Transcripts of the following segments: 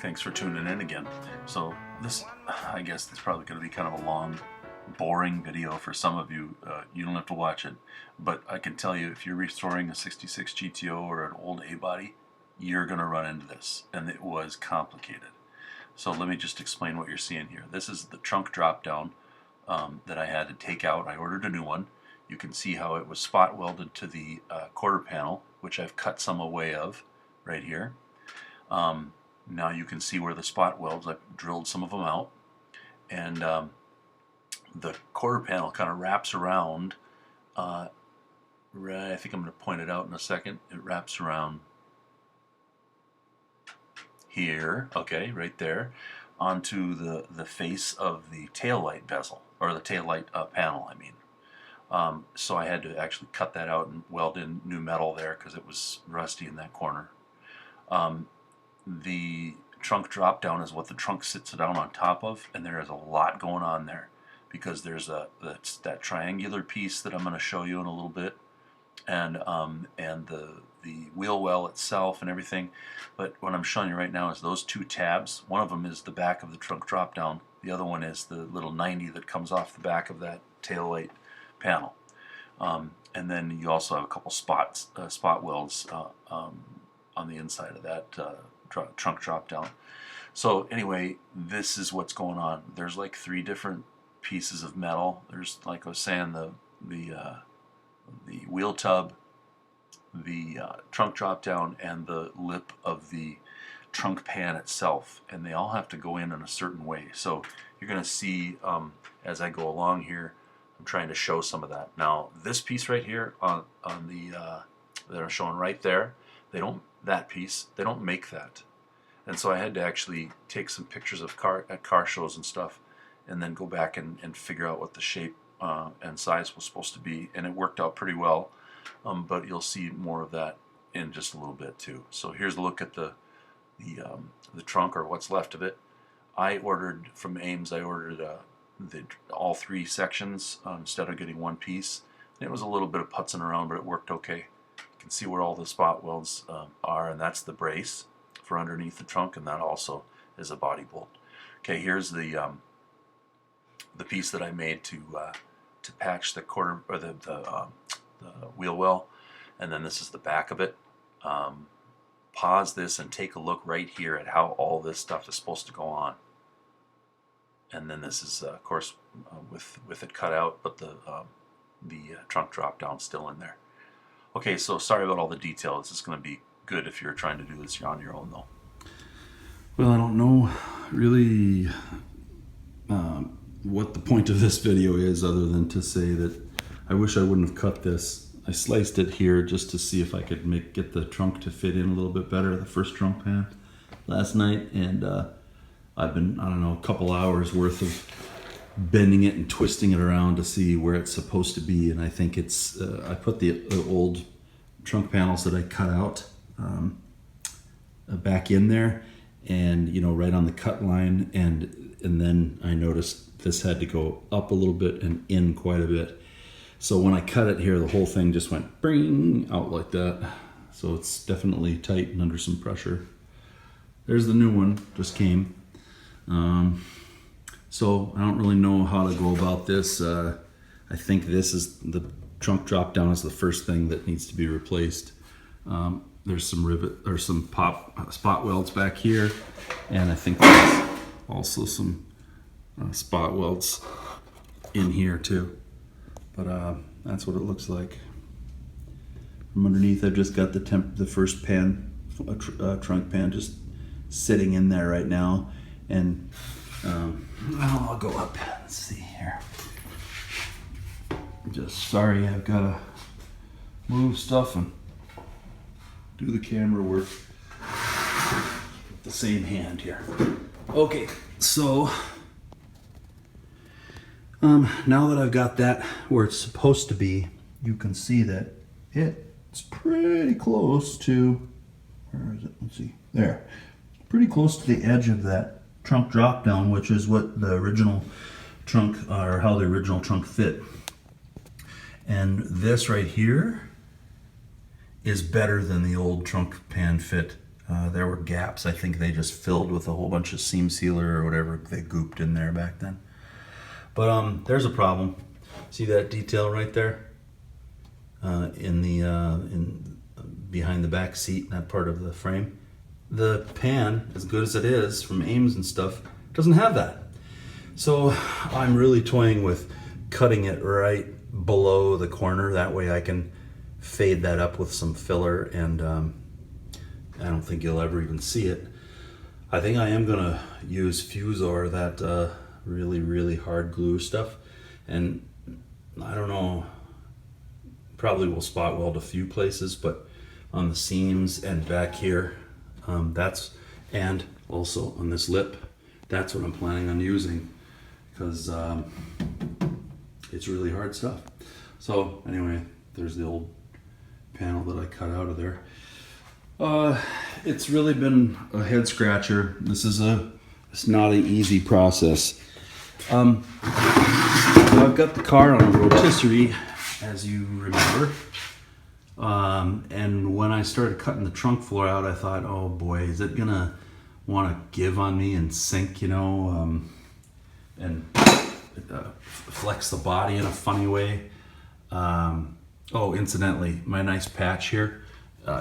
thanks for tuning in again. So this, I guess, is probably going to be kind of a long, boring video for some of you. You don't have to watch it, but I can tell you, if you're restoring a 66 GTO or an old A-body, you're going to run into this, and it was complicated. So let me just explain what you're seeing here. This is the trunk drop down that I had to take out. I ordered a new one. You can see how it was spot welded to the quarter panel, which I've cut some away of right here. Now you can see where the spot welds, I've drilled some of them out, and the quarter panel kind of wraps around, right, I think I'm going to point it out in a second. It wraps around here, okay, right there, onto the face of the taillight bezel, or the taillight panel, I mean. So I had to actually cut that out and weld in new metal there because it was rusty in that corner. The trunk drop down is what the trunk sits down on top of, and there is a lot going on there because there's that triangular piece that I'm going to show you in a little bit, and the wheel well itself and everything. But what I'm showing you right now is those two tabs. One of them is the back of the trunk drop down. The other one is the little 90 that comes off the back of that taillight panel. And then you also have a couple spot welds on the inside of that trunk drop down. So anyway, this is what's going on. There's like 3 different pieces of metal. There's, like I was saying, the wheel tub, the trunk drop down, and the lip of the trunk pan itself, and they all have to go in a certain way. So you're going to see as I go along here, I'm trying to show some of that. Now this piece right here on the that I'm showing right there, that piece, they don't make that. And so I had to actually take some pictures of car shows and stuff, and then go back and figure out what the shape and size was supposed to be, and it worked out pretty well. But you'll see more of that in just a little bit too. So here's a look at the trunk, or what's left of it. I ordered from Ames. I ordered all 3 sections instead of getting one piece. And it was a little bit of putzing around, but it worked okay. You can see where all the spot welds are, and that's the brace for underneath the trunk, and that also is a body bolt. Okay, here's the piece that I made to patch the quarter, or the wheel well, and then this is the back of it. Pause this and take a look right here at how all this stuff is supposed to go on. And then this is of course with it cut out, but the trunk drop down still in there. Okay, so sorry about all the details. This is going to be good if you're trying to do this on your own though. Well, I don't know really what the point of this video is, other than to say that I wish I wouldn't have cut this. I sliced it here just to see if I could get the trunk to fit in a little bit better, the first trunk pan, last night, and I've been, I don't know, a couple hours worth of bending it and twisting it around to see where it's supposed to be. And I think it's I put the old trunk panels that I cut out back in there, and right on the cut line, and then I noticed this had to go up a little bit and in quite a bit. So when I cut it here, the whole thing just went bring out like that. So it's definitely tight and under some pressure. There's the new one, just came. So I don't really know how to go about this. I think this is the trunk drop down is the first thing that needs to be replaced. There's some rivet or some spot welds back here, and I think there's also some spot welds in here too. But that's what it looks like. From underneath, I've just got the first pan, trunk pan, just sitting in there right now. And I'll go up. Let's see here. Just sorry, I've got to move stuff and do the camera work with the same hand here. Okay, so now that I've got that where it's supposed to be, you can see that it's pretty close to, where is it? Let's see, there. Pretty close to the edge of that trunk drop down, which is what the original trunk, or how the original trunk fit. And this right here is better than the old trunk pan fit There were gaps. I think they just filled with a whole bunch of seam sealer or whatever they gooped in there back then. But there's a problem. See that detail right there? In behind the back seat, that part of the frame. The pan, as good as it is from Ames and stuff, doesn't have that. So I'm really toying with cutting it right below the corner. That way I can fade that up with some filler, and I don't think you'll ever even see it. I think I am gonna use Fusor, that really, really hard glue stuff, and I don't know, probably will spot weld a few places, but on the seams and back here, and also on this lip, that's what I'm planning on using, because it's really hard stuff. So anyway, there's the old panel that I cut out of there. It's really been a head scratcher. It's not an easy process. I've got the car on a rotisserie, as you remember. And when I started cutting the trunk floor out, I thought, oh boy, is it gonna want to give on me and sink, and flex the body in a funny way. Oh, incidentally, my nice patch here,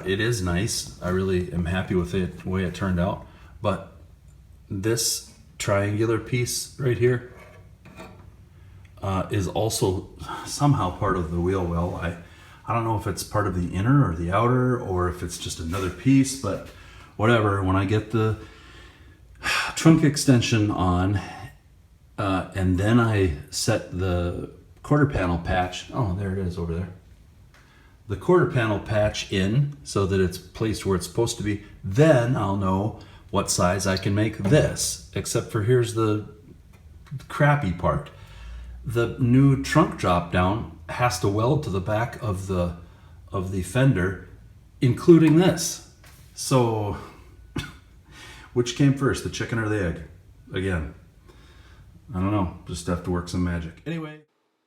it is nice. I really am happy with it, the way it turned out. But this triangular piece right here is also somehow part of the wheel well. I don't know if it's part of the inner or the outer, or if it's just another piece, but whatever. When I get the trunk extension on, and then I set the quarter panel patch, oh, there it is over there. The quarter panel patch in so that it's placed where it's supposed to be, then I'll know what size I can make this. Except for here's the crappy part. The new trunk drop down has to weld to the back of the fender, including this. So which came first, the chicken or the egg? Again, I don't know, just have to work some magic. Anyway.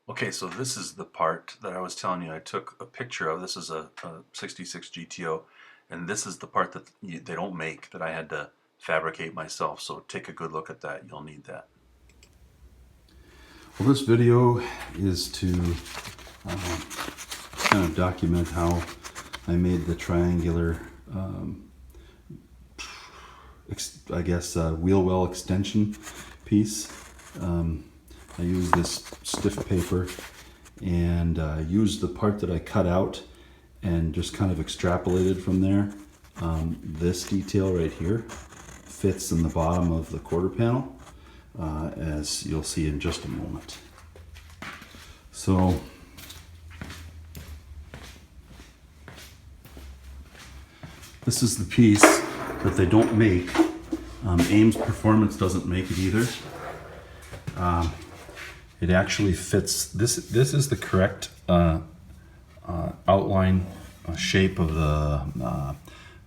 Okay, so this is the part that I was telling you I took a picture of. This is a 66 GTO, and this is the part that they don't make, that I had to fabricate myself. So take a good look at that. You'll need that. Well, this video is to kind of document how I made the triangular, I guess, wheel well extension piece. I used this stiff paper and used the part that I cut out and just kind of extrapolated from there. This detail right here fits in the bottom of the quarter panel, as you'll see in just a moment. So this is the piece that they don't make. Ames Performance doesn't make it either. It actually fits. This is the correct outline shape of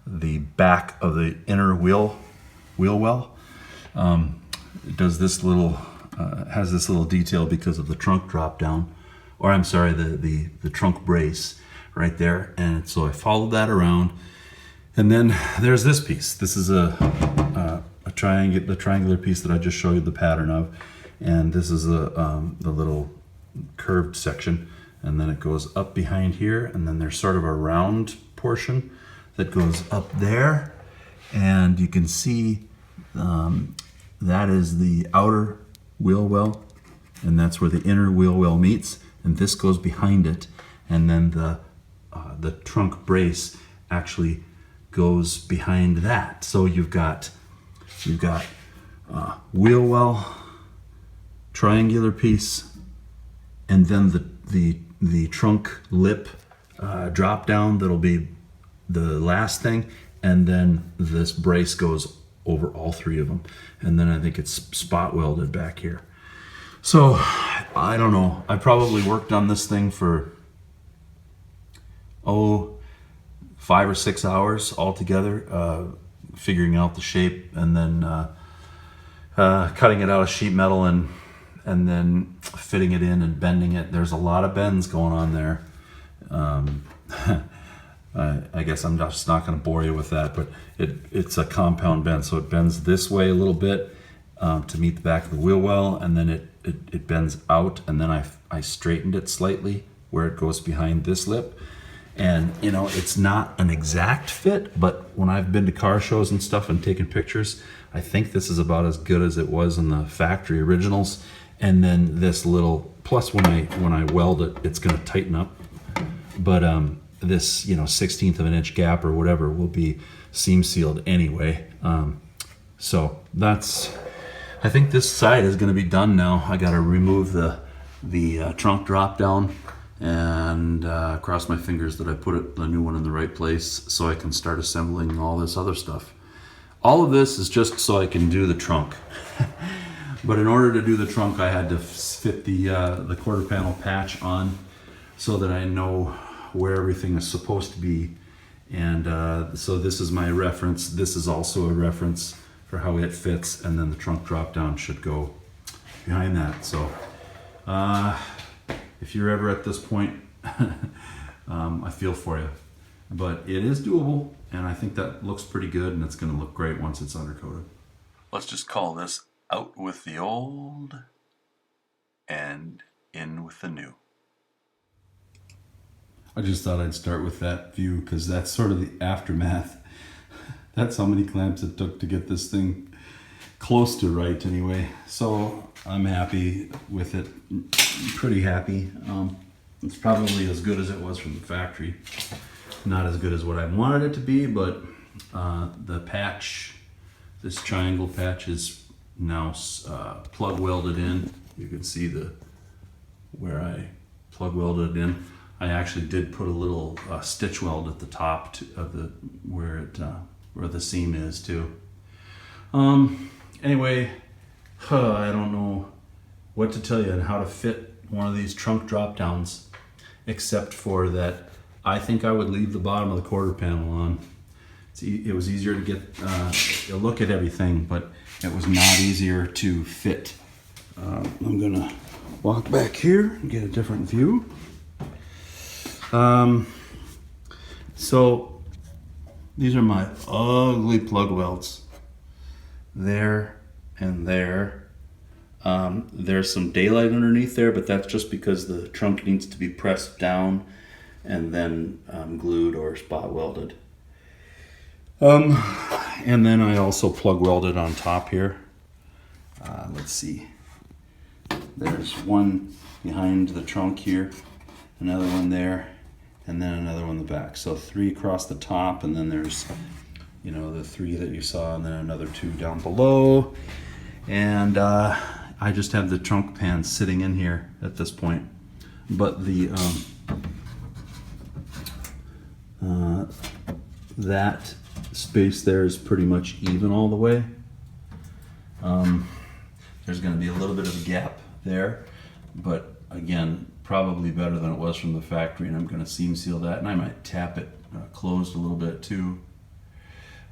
the back of the inner wheel well. It does this little has this little detail because of the trunk drop down, or I'm sorry, the trunk brace right there. And so I followed that around, and then there's this piece. This is the triangular piece that I just showed you the pattern of. And this is the little curved section, and then it goes up behind here, and then there's sort of a round portion that goes up there, and you can see that is the outer wheel well, and that's where the inner wheel well meets, and this goes behind it, and then the trunk brace actually goes behind that. So you've got wheel well, triangular piece, and then the trunk lip drop down that'll be the last thing, and then this brace goes over all three of them, and then I think it's spot welded back here. So I don't know, I probably worked on this thing for 5 or 6 hours altogether, figuring out the shape, and then cutting it out of sheet metal and then fitting it in and bending it. There's a lot of bends going on there. I guess I'm just not going to bore you with that, but it's a compound bend, so it bends this way a little bit to meet the back of the wheel well, and then it bends out, and then I straightened it slightly where it goes behind this lip. And you know, it's not an exact fit, but when I've been to car shows and stuff and taken pictures, I think this is about as good as it was in the factory originals. And then this little, plus when I weld it, it's going to tighten up. But this, you know, 1/16 of an inch gap or whatever will be seam sealed anyway. So that's, I think this side is going to be done now. I got to remove the trunk drop down and cross my fingers that I put the new one in the right place so I can start assembling all this other stuff. All of this is just so I can do the trunk. But in order to do the trunk, I had to fit the quarter panel patch on so that I know where everything is supposed to be. And so this is my reference. This is also a reference for how it fits, and then the trunk drop down should go behind that. So if you're ever at this point, I feel for you. But it is doable, and I think that looks pretty good, and it's going to look great once it's undercoated. Let's just call this out with the old and in with the new. I just thought I'd start with that view because that's sort of the aftermath. That's how many clamps it took to get this thing close to right anyway. So I'm happy with it, pretty happy. It's probably as good as it was from the factory. Not as good as what I wanted it to be, but the patch, this triangle patch is now plug welded in. You can see where I plug welded in. I actually did put a little stitch weld at the top of where the seam is too. Anyway, I don't know what to tell you on how to fit one of these trunk drop downs, except for that I think I would leave the bottom of the quarter panel on. It was easier to get a look at everything, but it was not easier to fit. I'm gonna walk back here and get a different view. So these are my ugly plug welds. There and there. There's some daylight underneath there, but that's just because the trunk needs to be pressed down and then glued or spot welded. And then I also plug welded on top here. Let's see. There's one behind the trunk here, another one there, and then another one in the back. So 3 across the top, and then there's, you know, the 3 that you saw, and then another 2 down below. And I just have the trunk pan sitting in here at this point. But the that space there is pretty much even all the way. There's going to be a little bit of a gap there, but again, probably better than it was from the factory, and I'm going to seam seal that, and I might tap it closed a little bit too.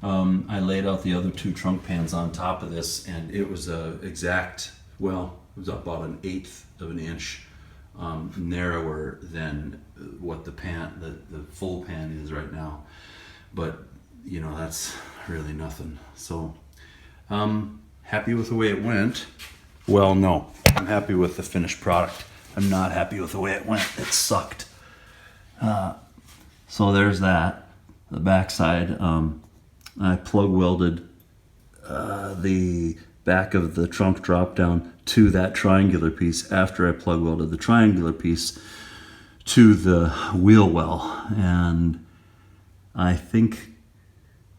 I laid out the other 2 trunk pans on top of this, and it was it was about 1/8 of an inch narrower than what the full pan is right now. But you know, that's really nothing. So happy with the way it went. Well, no, I'm happy with the finished product. I'm not happy with the way it went. It sucked. So there's that. The backside, I plug welded the back of the trunk drop down to that triangular piece after I plug welded the triangular piece to the wheel well. And I think,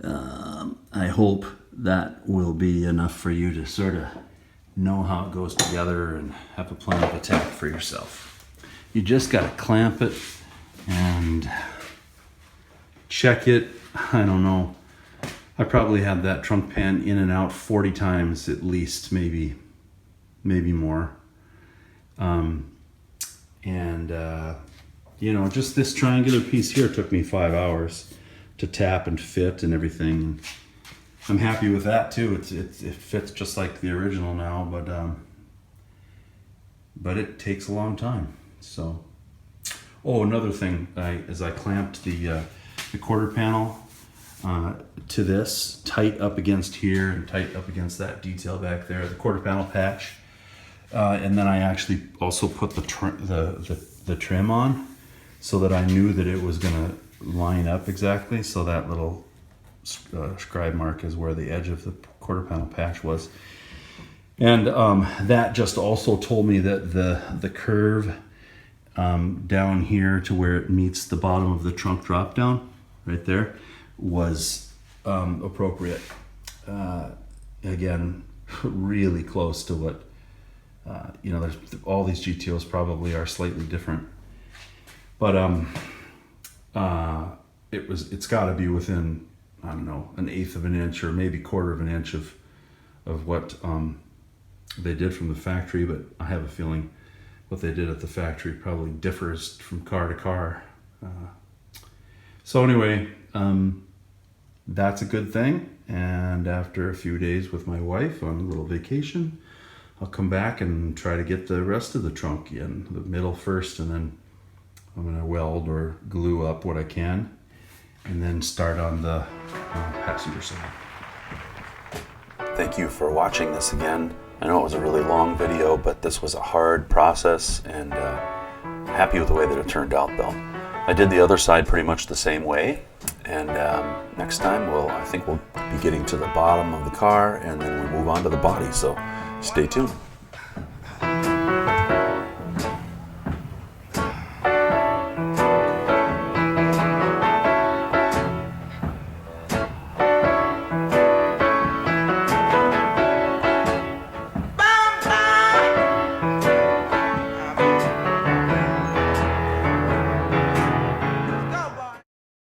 I hope that will be enough for you to sort of know how it goes together and have a plan of attack for yourself. You just got to clamp it and check it. I don't know. I probably had that trunk pan in and out 40 times at least, maybe more. You know, just this triangular piece here took me 5 hours to tap and fit and everything. I'm happy with that too. It fits just like the original now, but it takes a long time. So, oh, another thing, as I clamped the the quarter panel to this, tight up against here and tight up against that detail back there, the quarter panel patch. And then I actually also put the trim on so that I knew that it was gonna line up exactly. So that little scribe mark is where the edge of the quarter panel patch was. And that just also told me that the curve down here to where it meets the bottom of the trunk drop down, right there, was appropriate. Again, really close to what, there's all these GTOs probably are slightly different. But it's got to be within, I don't know, 1/8 of an inch or maybe 1/4 of an inch of what they did from the factory. But I have a feeling what they did at the factory probably differs from car to car. So anyway, that's a good thing. And after a few days with my wife on a little vacation, I'll come back and try to get the rest of the trunk in, the middle first, and then I'm going to weld or glue up what I can, and then start on the passenger side. Thank you for watching this again. I know it was a really long video, but this was a hard process, and happy with the way that it turned out though. I did the other side pretty much the same way, and next time I think we'll be getting to the bottom of the car, and then we move on to the body, so stay tuned.